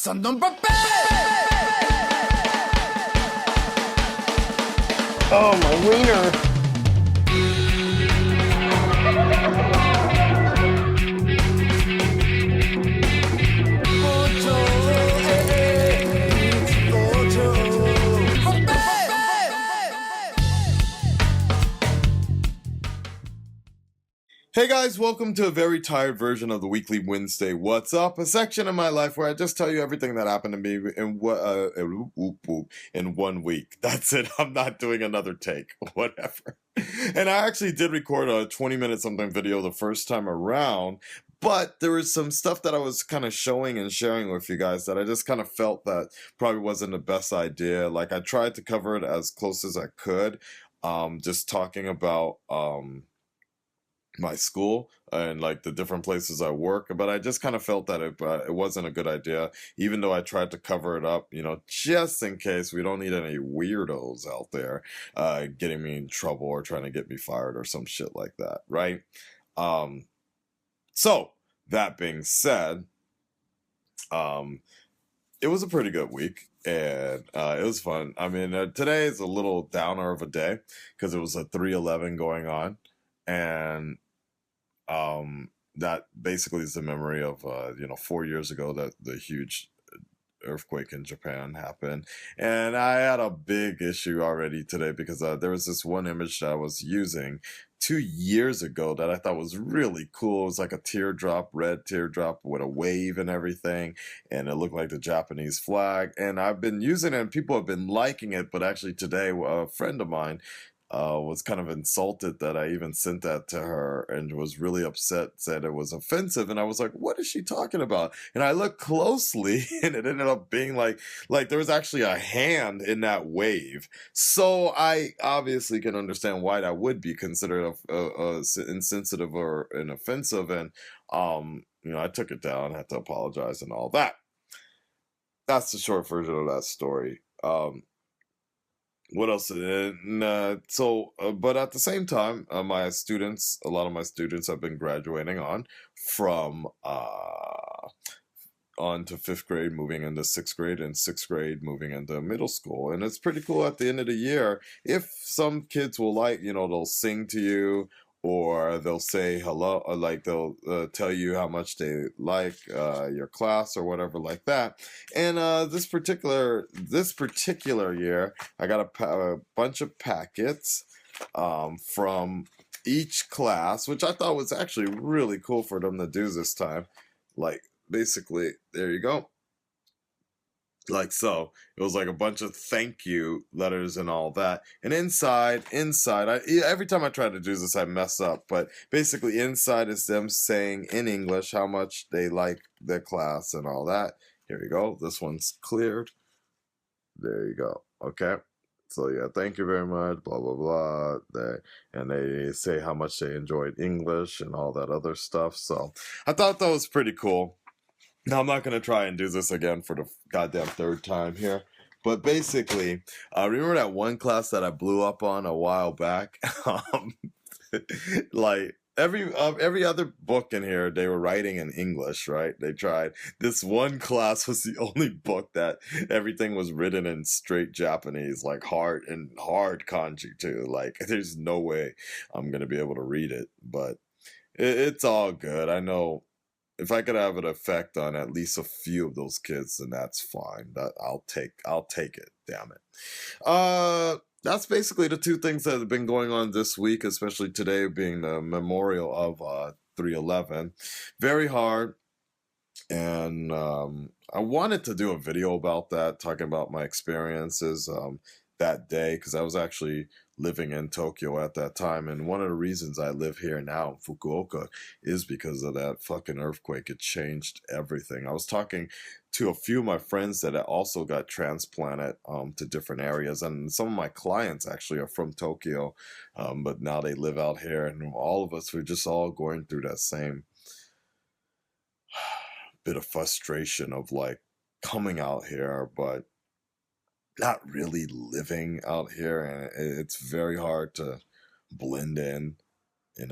Son d'un papa! Oh, my wiener. Hey guys, welcome to a very tired version of the weekly Wednesday What's Up, a section of my life where I just tell you everything that happened to me in 1 week. That's it. I'm not doing another take, whatever. And I actually did record a 20-minute something video the first time around, but there was some stuff that I was kind of showing and sharing with you guys that I just kind of felt that probably wasn't the best idea. Like I tried to cover it as close as I could, just talking about my school and like the different places I work, but I just kind of felt that it wasn't a good idea, even though I tried to cover it up, just in case. We don't need any weirdos out there getting me in trouble or trying to get me fired or some shit like that, right? So that being said, it was a pretty good week. And it was fun. I mean, today is a little downer of a day because it was a 3/11 going on. And that basically is the memory of 4 years ago that the huge earthquake in Japan happened. And I had a big issue already today because there was this one image that I was using 2 years ago that I thought was really cool. It was like a teardrop, red teardrop with a wave and everything, and it looked like the Japanese flag. And I've been using it and people have been liking it, but actually today a friend of mine was kind of insulted that I even sent that to her and was really upset, said it was offensive. And I was like, what is she talking about? And I looked closely and it ended up being like there was actually a hand in that wave. So I obviously can understand why that would be considered insensitive or an offensive. And, I took it down, had to apologize and all that. That's the short version of that story. What else? But at the same time, a lot of my students have been graduating from on to 5th grade, moving into 6th grade, and 6th grade moving into middle school. And it's pretty cool at the end of the year. If some kids will they'll sing to you, or they'll say hello, or like they'll tell you how much they like your class or whatever like that. And this particular year, I got a bunch of packets from each class, which I thought was actually really cool for them to do this time. Like basically, there you go. Like so, it was like a bunch of thank you letters and all that. And inside, every time I try to do this, I mess up. But basically, inside is them saying in English how much they like their class and all that. Here you go. This one's cleared. There you go. Okay. So yeah, thank you very much. Blah blah blah. And they say how much they enjoyed English and all that other stuff. So I thought that was pretty cool. Now, I'm not going to try and do this again for the goddamn third time here. But basically, remember that one class that I blew up on a while back? Like, every other book in here, they were writing in English, right? They tried. This one class was the only book that everything was written in straight Japanese, like hard kanji, too. Like, there's no way I'm going to be able to read it. But it's all good. I know. If I could have an effect on at least a few of those kids, then that's fine. I'll take it. Damn it. That's basically the two things that have been going on this week, especially today being the memorial of 3/11. Very hard, and I wanted to do a video about that, talking about my experiences that day, because I was actually living in Tokyo at that time, and one of the reasons I live here now in Fukuoka is because of that fucking earthquake. It changed everything. I was talking to a few of my friends that also got transplanted to different areas, and some of my clients actually are from Tokyo, but now they live out here, and all of us, we're just all going through that same bit of frustration of like coming out here, but not really living out here, and it's very hard to blend in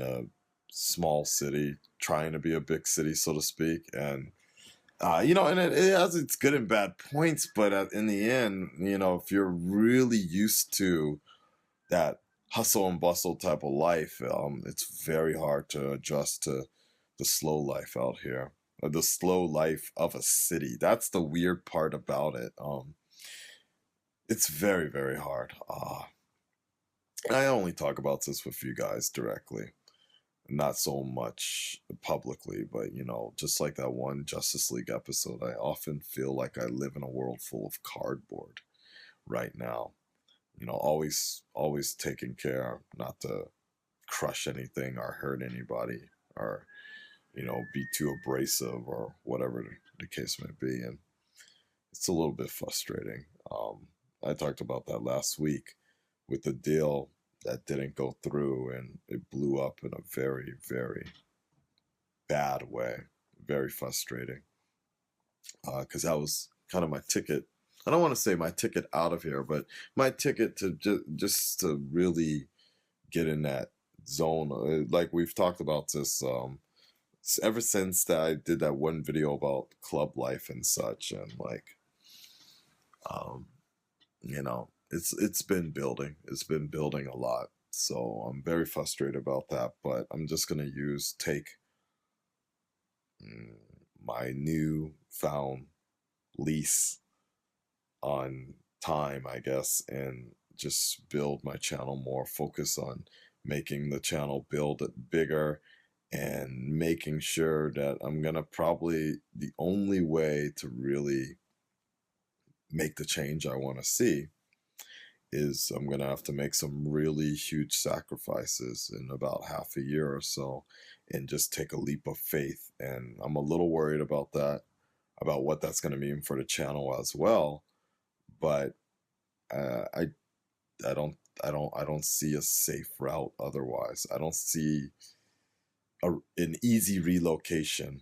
a small city trying to be a big city, so to speak. And And it has its good and bad points, but in the end, if you're really used to that hustle and bustle type of life, it's very hard to adjust to the slow life out here, or the slow life of a city. That's the weird part about it. It's very, very hard. I only talk about this with you guys directly, not so much publicly, but just like that one Justice League episode, I often feel like I live in a world full of cardboard right now. Always taking care not to crush anything or hurt anybody, or be too abrasive or whatever the case may be. And it's a little bit frustrating. I talked about that last week with the deal that didn't go through, and it blew up in a very, very bad way. Very frustrating. Because that was kind of my ticket. I don't want to say my ticket out of here, but my ticket to just to really get in that zone. Like we've talked about this ever since that I did that one video about club life and such, and like, um, it's been building. It's been building a lot. So I'm very frustrated about that, but I'm just gonna take my new found lease on time, I guess, and just build my channel more, focus on making the channel build it bigger, and making sure that I'm gonna probably, the only way to really make the change I want to see is I'm gonna have to make some really huge sacrifices in about half a year or so, and just take a leap of faith. And I'm a little worried about that, about what that's gonna mean for the channel as well. But I don't see a safe route otherwise. I don't see an easy relocation,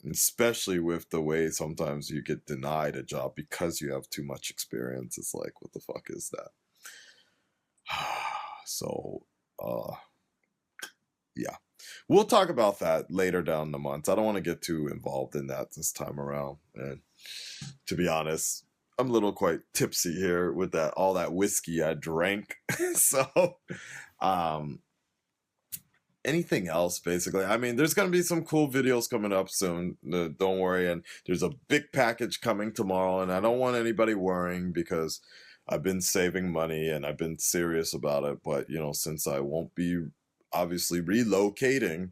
especially with the way sometimes you get denied a job because you have too much experience. It's like, what the fuck is that? So, yeah, we'll talk about that later down the month. I don't want to get too involved in that this time around. And to be honest, I'm a little quite tipsy here with all that whiskey I drank. So, anything else, basically? I mean, there's going to be some cool videos coming up soon. Don't worry. And there's a big package coming tomorrow. And I don't want anybody worrying, because I've been saving money and I've been serious about it. But, since I won't be obviously relocating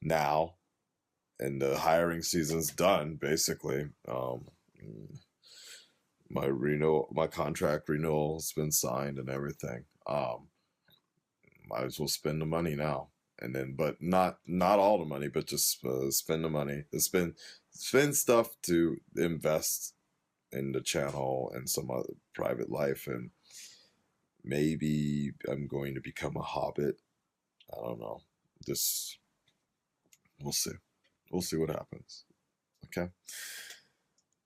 now, and the hiring season's done, basically, my contract renewal has been signed and everything. Might as well spend the money now. And then, but not all the money, but just spend the money. Spend stuff to invest in the channel and some other private life, and maybe I'm going to become a hobbit. I don't know. Just, we'll see. We'll see what happens. Okay.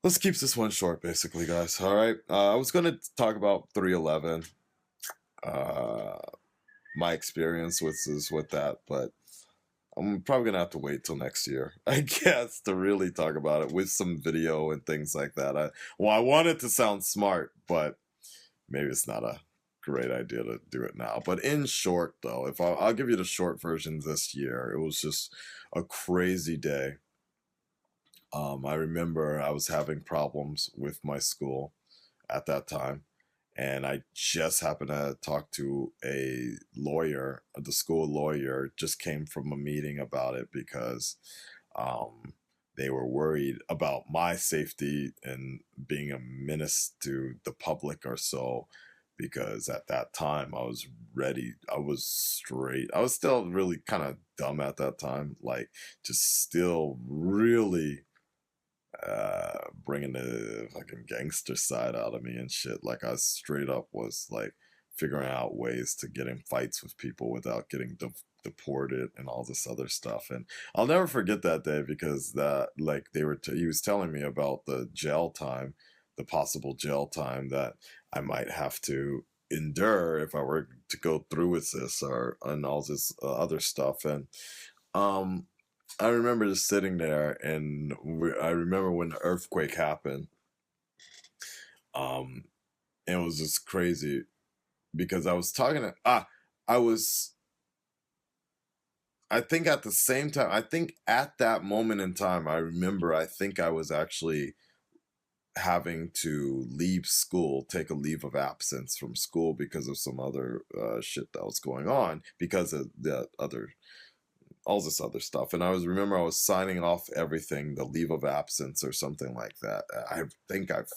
Let's keep this one short, basically, guys. All right. I was going to talk about 311. My experience with that, but I'm probably gonna have to wait till next year, I guess, to really talk about it with some video and things like that. I want it to sound smart, but maybe it's not a great idea to do it now. But in short, though, if I'll give you the short version this year, it was just a crazy day. I remember I was having problems with my school at that time, and I just happened to talk to a lawyer. The school lawyer just came from a meeting about it, because they were worried about my safety and being a menace to the public or so, because at that time I was ready. I was straight. I was still really kind of dumb at that time, like just still really bringing the fucking gangster side out of me and shit. Like, I straight up was like figuring out ways to get in fights with people without getting deported and all this other stuff. And I'll never forget that day, because like he was telling me about the jail time, the possible jail time that I might have to endure if I were to go through with this, and all this other stuff. And I remember just sitting there, and I remember when the earthquake happened. Um, it was just crazy because I was talking to I was I think at the same time, I think at that moment in time, I remember I think I was actually having to leave school, take a leave of absence from school because of some other shit that was going on because of the other all this other stuff. And I was remember I was signing off everything, the leave of absence or something like that. I think I've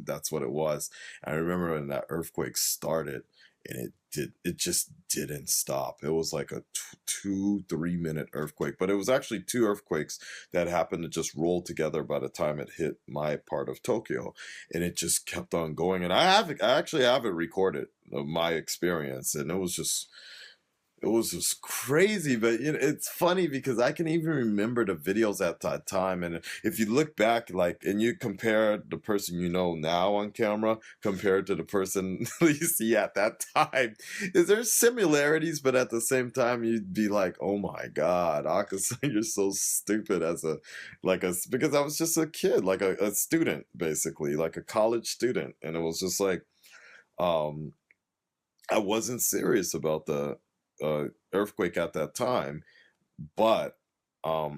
that's what it was. I remember when that earthquake started, and it just didn't stop. It was like a 2 3 minute earthquake, but it was actually two earthquakes that happened to just roll together by the time it hit my part of Tokyo, and it just kept on going. And I actually have it recorded of my experience, and it was just crazy. But it's funny because I can even remember the videos at that time. And if you look back, like, and you compare the person you know now on camera compared to the person you see at that time, is there similarities? But at the same time, you'd be like, oh my God, Akasa, you're so stupid as because I was just a kid, like a student, basically, like a college student. And it was just like, um, I wasn't serious about the earthquake at that time, but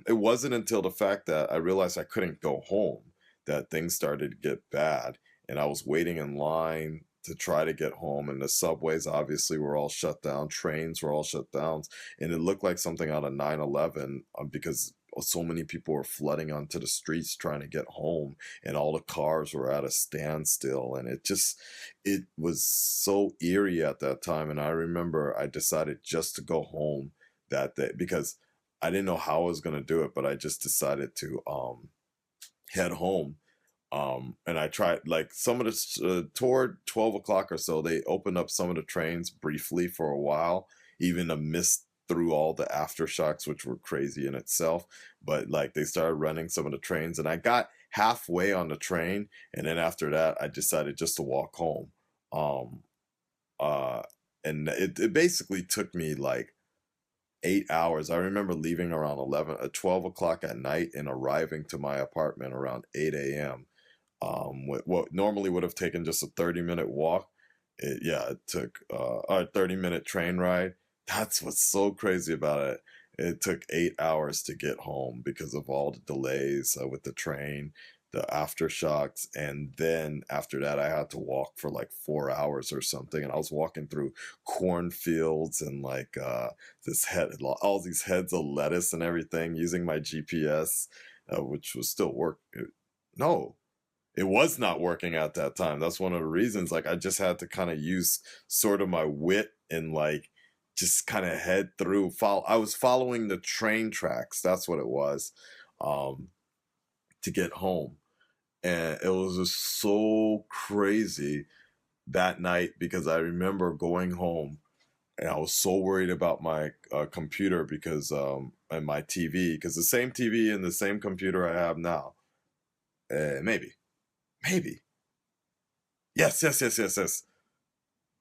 it wasn't until the fact that I realized I couldn't go home that things started to get bad, and I was waiting in line to try to get home, and the subways obviously were all shut down, trains were all shut down, and it looked like something out of 9/11 because so many people were flooding onto the streets trying to get home, and all the cars were at a standstill, and it was so eerie at that time. And I remember I decided just to go home that day because I didn't know how I was going to do it, but I just decided to head home. And I tried, like, some of the toward 12 o'clock or so, they opened up some of the trains briefly for a while, even to miss through all the aftershocks, which were crazy in itself. But like, they started running some of the trains, and I got halfway on the train, and then after that, I decided just to walk home. Um, uh, and it basically took me like 8 hours. I remember leaving around 12 o'clock at night and arriving to my apartment around 8 a.m. What normally would have taken just a 30-minute walk, it took a 30-minute train ride. That's what's so crazy about it. It took 8 hours to get home because of all the delays with the train, the aftershocks, and then after that, I had to walk for like 4 hours or something. And I was walking through cornfields and like all these heads of lettuce and everything, using my GPS, which was still no, it was not working at that time. That's one of the reasons. Like, I just had to kind of use sort of my wit and like just kind of head through. I was following the train tracks. That's what it was, um, to get home, and it was just so crazy that night because I remember going home and I was so worried about my computer because and my TV, because the same TV and the same computer I have now. Maybe. Maybe. Yes, yes, yes, yes, yes.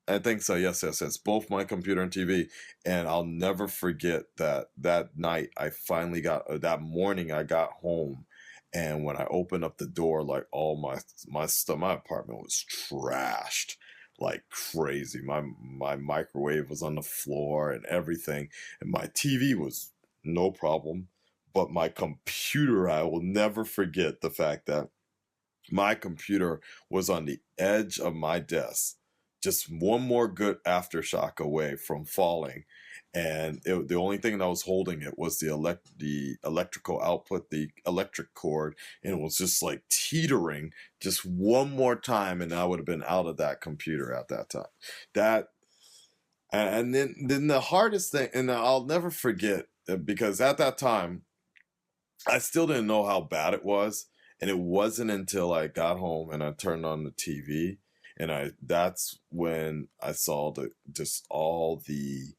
I think so. Yes, yes, yes. Both my computer and TV. And I'll never forget that night I finally that morning I got home. And when I opened up the door, like, all my stuff, my apartment was trashed like crazy. My microwave was on the floor and everything. And my TV was no problem. But my computer, I will never forget the fact that my computer was on the edge of my desk, just one more good aftershock away from falling. And the only thing that was holding it was the electrical output, the electric cord, and it was just like teetering just one more time, and I would have been out of that computer at that time. That and then the hardest thing, and I'll never forget, because at that time I still didn't know how bad it was, and it wasn't until I got home and I turned on the TV, and I that's when I saw the just all the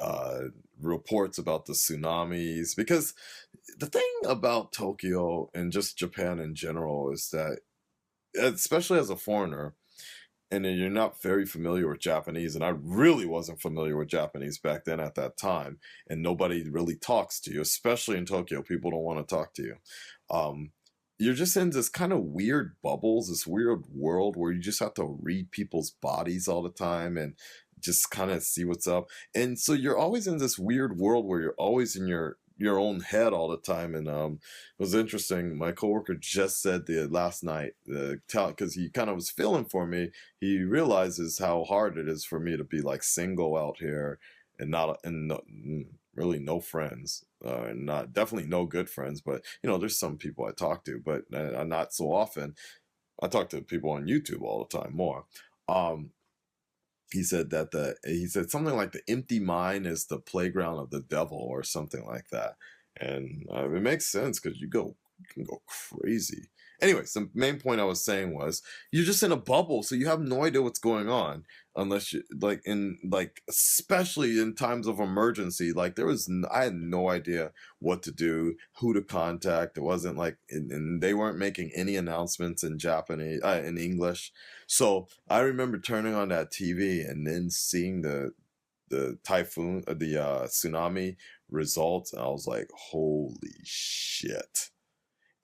uh, reports about the tsunamis. Because the thing about Tokyo and just Japan in general is that, especially as a foreigner, and then you're not very familiar with Japanese, and I really wasn't familiar with Japanese back then at that time, and nobody really talks to you, especially in Tokyo. People don't want to talk to you. Um, you're just in this kind of weird bubbles, this weird world where you just have to read people's bodies all the time and just kind of see what's up. And so you're always in this weird world where you're always in your own head all the time. And it was interesting. My coworker just said the last night, because he kind of was feeling for me. He realizes how hard it is for me to be like single out here and not and no, really no friends, and not definitely no good friends. But there's some people I talk to, but not so often. I talk to people on YouTube all the time more. Um, he said that he said something like the empty mind is the playground of the devil or something like that, and it makes sense because you can go crazy. Anyways, the main point I was saying was you're just in a bubble, so you have no idea what's going on unless you especially in times of emergency. Like I had no idea what to do, who to contact. It wasn't like and they weren't making any announcements in Japanese, in English. So I remember turning on that TV and then seeing the typhoon, the tsunami results, and I was like, "Holy shit!"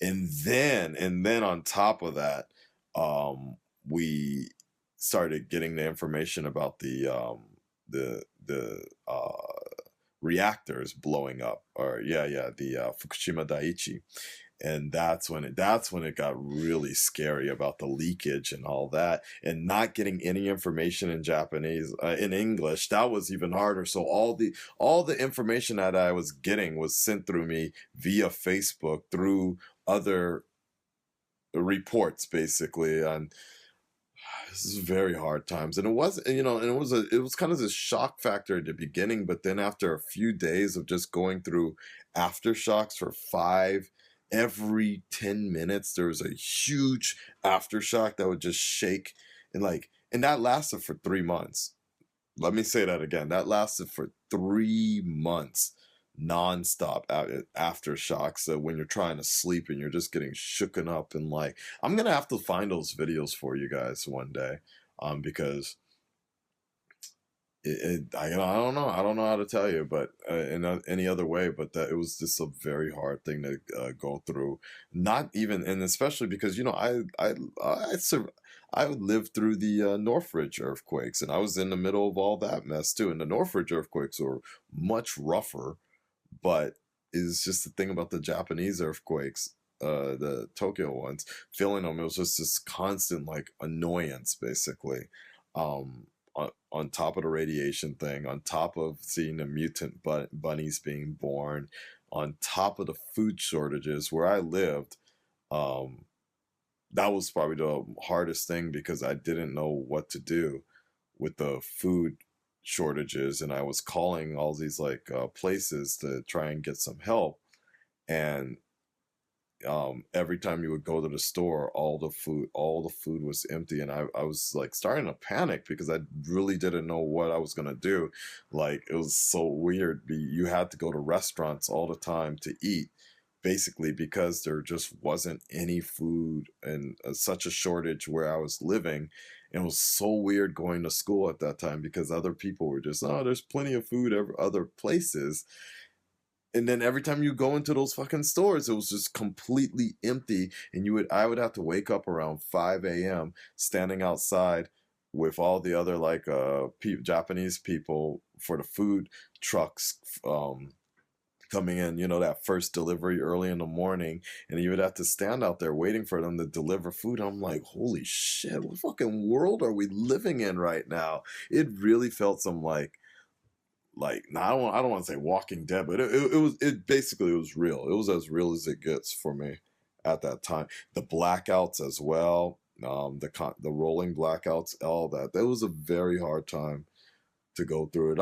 And then on top of that, we started getting the information about the reactors blowing up, or the Fukushima Daiichi, and that's when it got really scary about the leakage and all that, and not getting any information in Japanese, in English. That was even harder. So all the information that I was getting was sent through me via Facebook through other reports, basically. And this is very hard times, and it was kind of this shock factor at the beginning, but then after a few days of just going through aftershocks for every 10 minutes there was a huge aftershock that would just shake, and that lasted for 3 months. Let me say that again. That lasted for 3 months, nonstop aftershocks. So when you're trying to sleep and you're just getting shooken up, and I'm gonna have to find those videos for you guys one day, because I don't know how to tell you, but in any other way, but that it was just a very hard thing to go through. Not even, and especially because I lived through the Northridge earthquakes, and I was in the middle of all that mess too. And the Northridge earthquakes were much rougher, but it's just the thing about the Japanese earthquakes, the Tokyo ones, feeling them, it was just this constant annoyance, basically. On top of the radiation thing, on top of seeing the mutant bunnies being born, on top of the food shortages where I lived, um, that was probably the hardest thing because I didn't know what to do with the food shortages, and I was calling all these places to try and get some help, and every time you would go to the store, all the food was empty, and I was starting to panic because I really didn't know what I was gonna do. It was so weird. You had to go to restaurants all the time to eat, basically because there just wasn't any food, and such a shortage where I was living. And it was so weird going to school at that time because other people were just, oh, there's plenty of food other places, and then every time you go into those fucking stores, it was just completely empty. And I would have to wake up around 5 a.m. standing outside with all the other Japanese people for the food trucks, coming in, that first delivery early in the morning, and you would have to stand out there waiting for them to deliver food. I'm like, holy shit, what fucking world are we living in right now? It really felt some no, I don't want to say Walking Dead, but it basically was real. It was as real as it gets for me at that time. The blackouts as well, the rolling blackouts, all that. That was a very hard time to go through it.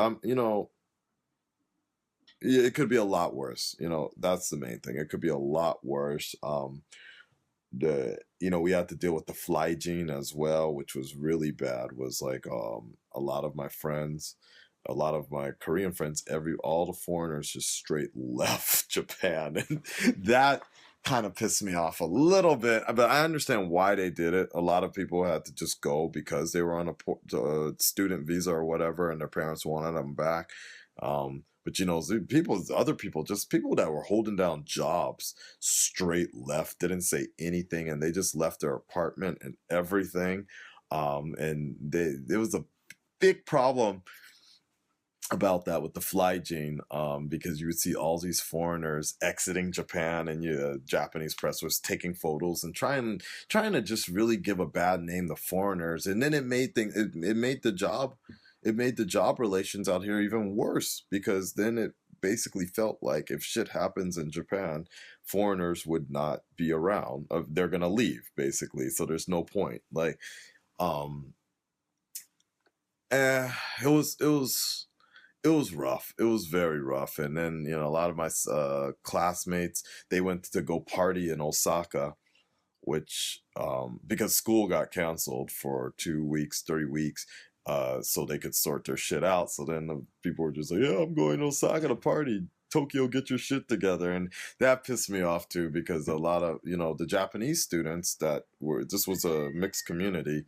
It could be a lot worse. That's the main thing. It could be a lot worse. We had to deal with the fly gene as well, which was really bad. Was a lot of my friends, a lot of my Korean friends, all the foreigners just straight left Japan, and that kind of pissed me off a little bit, but I understand why they did it. A lot of people had to just go because they were on a student visa or whatever, and their parents wanted them back. But you know, other people, just people that were holding down jobs, straight left, didn't say anything, and they just left their apartment and everything. And there was a big problem about that with the fly gene, because you would see all these foreigners exiting Japan, and Japanese press was taking photos and trying to just really give a bad name to foreigners, and then it made the job relations out here even worse, because then it basically felt like if shit happens in Japan, foreigners would not be around. They're gonna leave basically, so there's no point. Like, it was rough. It was very rough. And then, you know, a lot of my classmates, they went to go party in Osaka, which, because school got canceled for 2 weeks, 3 weeks, so they could sort their shit out. So then the people were just like, yeah, I'm going to Osaka to party. Tokyo, get your shit together. And that pissed me off too, because a lot of, you know, the Japanese students this was a mixed community,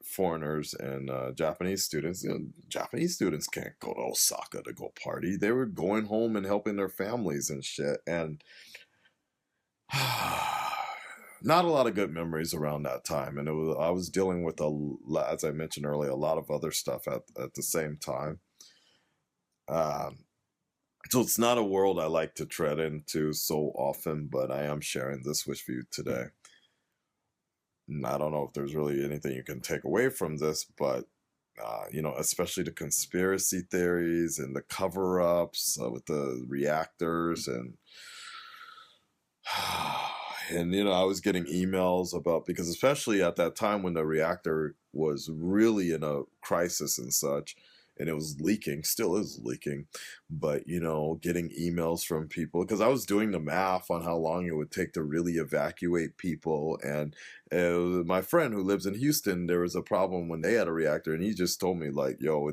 foreigners and Japanese students. You know, Japanese students can't go to Osaka to go party. They were going home and helping their families and shit. And not a lot of good memories around that time. And I was dealing with, as I mentioned earlier, a lot of other stuff at the same time. So it's not a world I like to tread into so often, but I am sharing this with you today. I don't know if there's really anything you can take away from this, but, you know, especially the conspiracy theories and the cover-ups with the reactors, and you know, I was getting emails because especially at that time when the reactor was really in a crisis and such, and it was leaking, still is leaking, but, you know, getting emails from people, because I was doing the math on how long it would take to really evacuate people. And my friend who lives in Houston, there was a problem when they had a reactor, and he just told me, like, yo,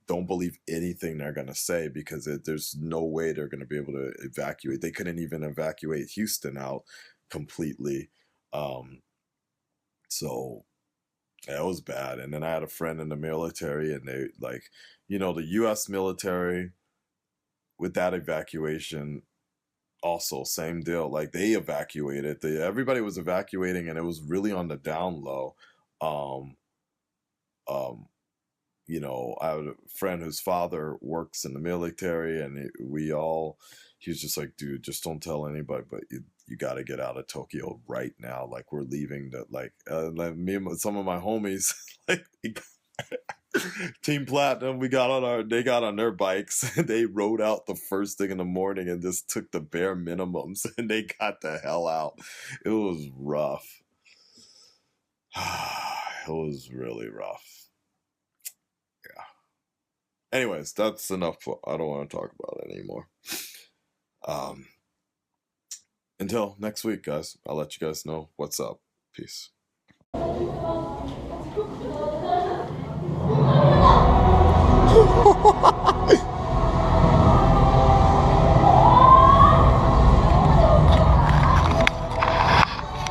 don't believe anything they're going to say, because there's no way they're going to be able to evacuate. They couldn't even evacuate Houston out completely. So yeah, it was bad. And then I had a friend in the military, and they, like, you know, the U.S. military with that evacuation, also same deal. Like, they evacuated. Everybody was evacuating, and it was really on the down low. Um, you know, I have a friend whose father works in the military, and he was just like, dude, just don't tell anybody, but you got to get out of Tokyo right now. Like, we're leaving. Like me and some of my homies, like, Team Platinum, they got on their bikes, and they rode out the first thing in the morning and just took the bare minimums, and they got the hell out. It was rough. It was really rough. Anyways, that's enough. I don't want to talk about it anymore. Until next week, guys, I'll let you guys know what's up. Peace.